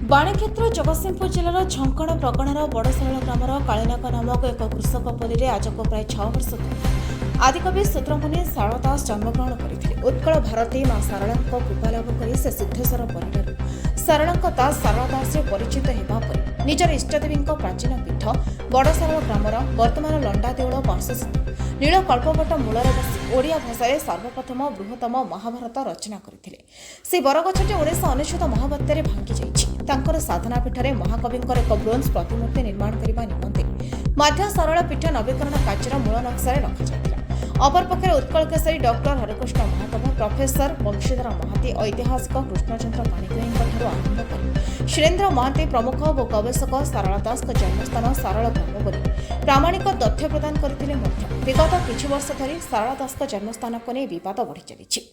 बाणीक्षेत्र Jagatsinghpur जिलार झंकण प्रगणार बड़साल grammar Kalinag नामक एक कृषक पल्ली आज को प्राय 6 वर्ष आदिकवि सूत्रमुनि सारला दास जन्मग्रहण करते उत्कल भारती मां सारला कृपालाभ कर से सिद्धेश्वर परिवार सारला दास सारला दास परिचित होगापर निजर इष्टदेवी प्राचीन पीठ बड़साल ग्रामर वर्तमान लंडा देउल पार्श्वस्थ नीलकल्पवट मूलर बसी ओडिया भाषा सर्वप्रथम बृहत्तम महाभारत रचना करते से बरगछटी 1999 महाबात्यारे भांगी जाइछि साधना पीठरे महाकविंकर एक ब्रोंज प्रतिमूर्ति निर्माण करने निमंते मध्य सरल पीठ नवीकरण कार्यर मूल नक्शारे रखा अपरपक्षे उत्कल केसरी डॉक्टर हरिकृष्ण महादेव प्रोफेसर बंशीधर महाती ऐतिहासिक कृष्णचंद्र पाणिग्राही आरंभ कर सुरेन्द्र महाती प्रमुख और गवेषक सारला दास जन्मस्थान सारल ग्राम बोली प्रामाणिक तथ्य प्रदान करते विगत किछि वर्ष धरी सारला दास जन्मस्थान को नहीं विवाद बढ़ी चली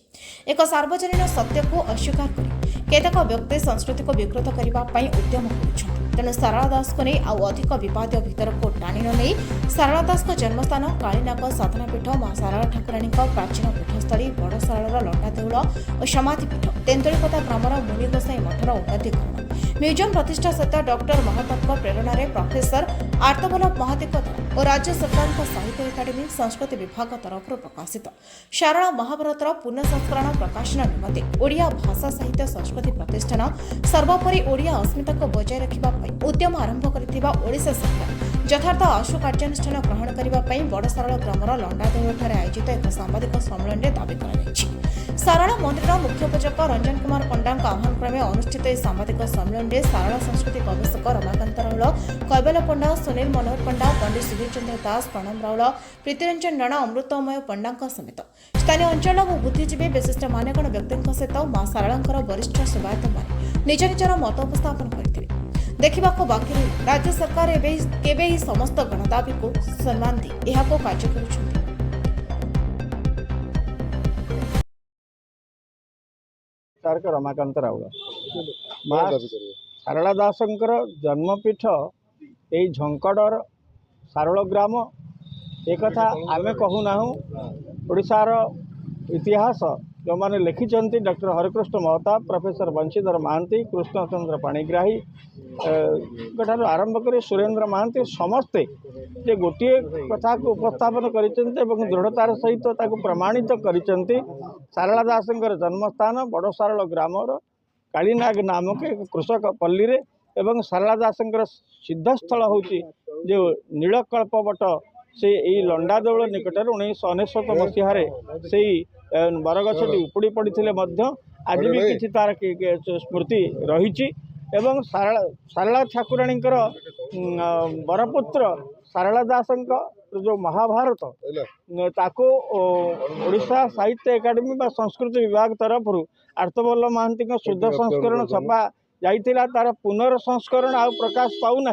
एक सार्वजनीन सत्य को अस्वीकार कर केतक व्यक्ति संस्कृति को विकृत करने उद्यम कर तेणु सारला दास को नहीं आउ अधिक विवाद भीतर को टाणी नहीं सारला दास जन्मस्थान कालीनाग साधनापीठ मां सारला ठाकुराणी प्राचीन पीठस्थली बड़साल लंडा देउल और समाधिपीठ तेंतुलीपदा ग्रामर मुनि गोसाई मठर उन्नतीकरण म्यूजियम प्रतिष्ठा सहित डॉक्टर महादेव प्रेरणा प्रोफेसर आर्तवल्लभ महादेव और राज्य सरकार साहित्य एकाडेमी संस्कृति विभाग तरफ प्रकाशित सारला महाभारतर पुनଃसंस्करण प्रकाशन निमंते ओडिया भाषा साहित्य संस्कृति प्रतिष्ठान सर्वोपरि ओडिया अस्मिता को बजाय रखा उद्यम आरंभ करथिबा ओडिशा सरकार यथार्थ आशु कार्यानुष्ठान ग्रहण करने बड़साल ग्रामर लंडा देउलଠାରେ आयोजित एक सांबादिक सम्मेलन में दावी कराଯାଇଛି सारला मंदिर मुख्य पूजक रंजन कुमार पंडा आह्वान क्रमे अनुष्ठित इस सांबादिक सम्मेलन में सारला संस्कृति गवेषक रमाकांत राउल कैबल पंडा सुनील मनोहर पंडा पंडित सुधीर चंद्र दास प्रणम राउल प्रीतिरंजन राणा अमृतमय पंडा समेत स्थानीय अंचल और बुद्धिजीवी विशिष्ट मान्यगण व्यक्ति सहित मां सारला वरिष्ठ सेवायत माने निज निजर मत उपस्थापन करते देखा बाकी राज्य सरकार केवे ही समस्त गणदाबी को सम्मान दी यह कार्य कर रमाकांत राउल सारला दासंकर जन्मपीठ यही झंकड़र सारल ग्राम एक कथा आमे कहूना ओडिशार इतिहास जो मैंने लिखिं डॉक्टर हरिकृष्ण महताब प्रोफेसर बंशीधर महांती कृष्णचंद्र पाणिग्राही ठार आरंभ कर सुरेन्द्र महांती समस्ते जे गोटे कथा को उपस्थापन कर दृढ़तार सहित प्रमाणित कर सारला दासंकर जन्मस्थान बड़साल ग्रामर कालीनाग नामक एक कृषक पल्ली रे एवं सारला दासंकर सिद्धस्थल हूँ जो नीलकल्पवट से यही लंडा देउल निकटर 1999 मसीह से बरगछटी उपुड़ी पड़ते आज भी किसी तार स्मृति रही एवं सारला ठाकुराणी बरपुत्र सारला दास जो महाभारत ताको ओडिशा साहित्य एकाडेमी बा संस्कृति विभाग तरफ आर्तवल्लभ महांती शुद्ध संस्करण छपा जाइतिला तार पुनर्संस्करण आ प्रकाश पाऊना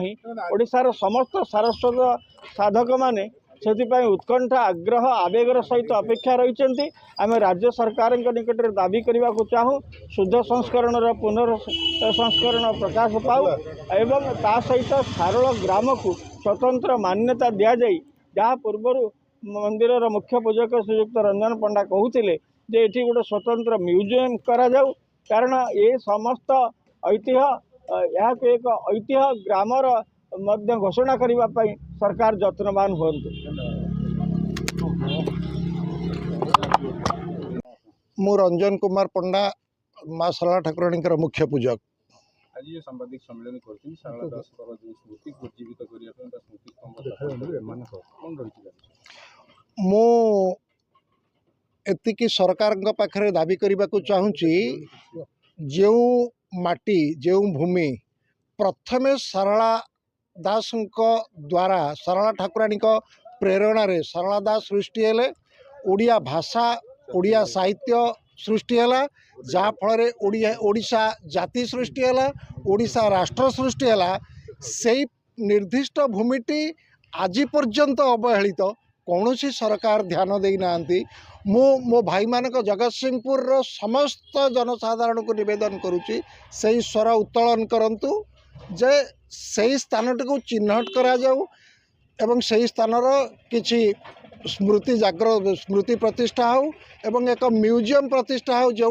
ओडिशार समस्त सारस्वत साधक माने से उत्कंठा आग्रह आवेगर सहित अपेक्षा रही आम राज्य सरकार निकट में दाबी करने को चाहूँ शुद्ध संस्करण पुनर्संस्करण प्रकाश पाऊ एवं ता सहित सारल ग्राम को स्वतंत्र मान्यता दि जाए जहाँ पूर्वर मंदिर मुख्य पूजक श्रीयुक्त रंजन पंडा कहते जे ये गोटे स्वतंत्र म्यूजियम करा जाऊ कारण ये समस्त ऐतिह्य यहाँ एक ऐतिह्य ग्रामर मध्य घोषणा करने सरकार यत्नवान हूँ। मु रंजन कुमार पंडा माँ सारला ठाकुराणी मुख्य पूजक आज ये सांबादिक सम्मेलन करथिन सारला दास जो स्मृति को जीवित करिया मु एतिकी सरकार पाखरे दाबी करने को चाहूँगी जो माटी जो भूमि प्रथमे सारला दास द्वारा सारला ठाकुराणी प्रेरणा रे सारला दास सृष्टि हेले ओडिया भाषा ओडिया साहित्य सृष्टि है जहाँ फल ओडिशा जाति सृष्टि है ओडिशा राष्ट्र सृष्टि है से निर्दिष्ट भूमिटी आज पर्यंत अवहेलित कौन सी सरकार ध्यान देना मो भाई मानक जगतसिंहपुर समस्त जनसाधारण को निवेदन करुच्ची से स्वर उत्तोलन करंतु जे से स्थान को चिन्हट करा जाऊ एवं से स्थान किछि स्मृति जाग्र स्मृति प्रतिष्ठा हो एवं एक म्यूजियम प्रतिष्ठा हो जो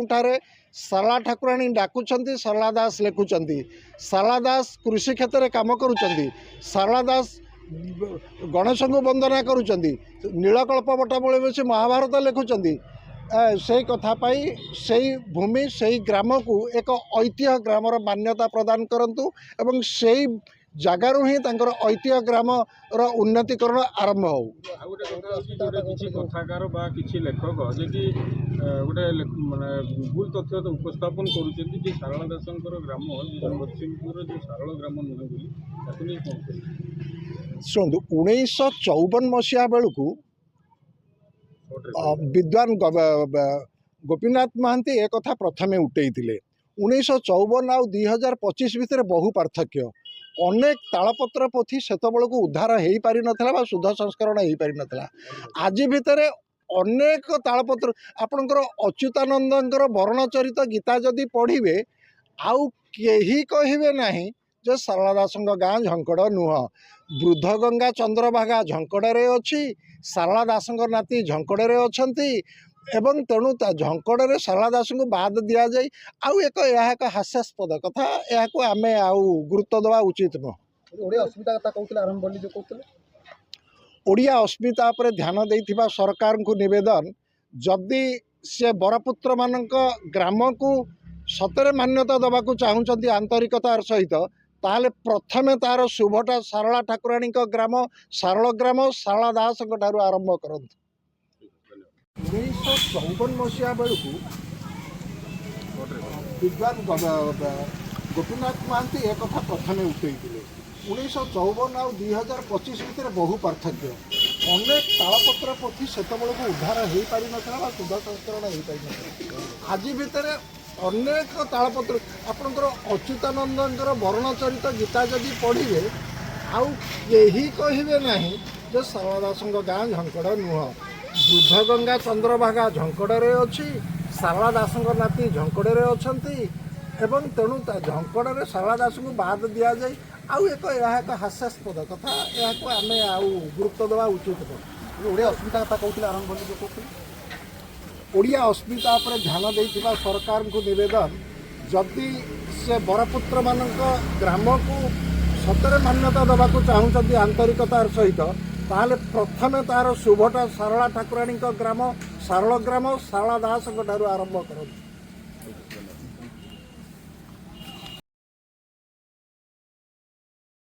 सारला ठाकुराणी डाकुचंती, सारला दास लेखुचंती, सारला दास कृषि क्षेत्र में काम करुचंती, सारला दास गणेश को वंदना करुचंती, नीलकल्प बटाबली बसी महाभारत लेखुचंती। से कथा पाई से भूमि से ग्राम को एक ऐतिह्य ग्रामर मान्यता प्रदान करंतु एवं से जगार ही ऐतिह्य ग्रामर उन्नतिकरण आरंभ हो। किसी कथाकार बा किसी लेखक जे कि गोटे माने भूल तथ्य तो उपस्थापन करुचंती जे सारला दासंकर ग्राम जगतसिंहपुर जो सारल ग्राम नुहे बोली ताकू नहीं कौन शुणु 1954 मसीहा बेलू विद्वान गोपीनाथ महांती एक कथा प्रथमे उठे 1954 आउ 2025 भितर बहु पार्थक्य अनेक तालपत्र पोथी सेतबेलू उद्धार हो पारि नथिला शुद्ध संस्करण हो पारि नथिला। आज भितर अनेक तालपत्र आपणकर अच्युतानंदर वर्णचरित गीता जदि पढ़िबे आउ केही कहिबे नाही जे सारला दासंग गाँ झंकड़ नुह। वृद्ध गंगा चंद्रभागा झंकड़े अच्छी, सारला दासंग नाती झंकड़े अच्छा एवं तेणु झंकड़े सारला दास को बाद दि जाए आउ एक हास्यास्पद कथा या आम आउ गुरुत्व देवा उचित नुह। अस्मिता कथा कहते आरंभ बोली जो कहते ओडिया अस्मिता पर ध्यान देथिबा सरकार को निवेदन जदि से बरपुत्र मानक ग्राम को सतरे मान्यता देवा चाहूँगी आंतरिकतार सहित ताहले प्रथमे तार शुभटा सारला ठाकुराणी ग्राम सारल ग्राम सारला दास आरंभ करंतु। 1954 मसीहा बेलू विद्वान गोपीनाथ महांती एक कथा प्रथमे उठे 1954 आउ 2025 भितर बहु पार्थक्य अनेक तालपत्र पोथी सेतबेलू उद्धार हो पारि नथिला शुद्ध संस्करण हो पारि नथिला। आज भितर अनेक तालपत्र आपणकर अच्युतानंदर वर्णचरित गीता जदि पढ़िबे आउ केही कहिबे नाही जे सारला दासंग गाँ झंकड़ नुह। वृद्ध गंगा चंद्रभागा झंकड़े अच्छी, सारला दासंग नाती झंकड़े अच्छा एवं तेणु झंकड़े सारला दास को बाद दि जाए आउ एक हास्यास्पद कथा या आम आउ गुरुत्व देवा उचित ओडिया अस्मिता कथा कहते आरंभ बोली जो कहते ओडिया अस्मिता पर ध्यान देथिबा सरकार को निवेदन जदि से बरपुत्र मानक ग्राम को सतरे मान्यता देवा चाहूँगी आंतरिकतार सहित ताहले प्रथमे तार शुभटा सारला ठाकुराणी ग्राम सारल ग्राम सारला दास आरंभ करंतु।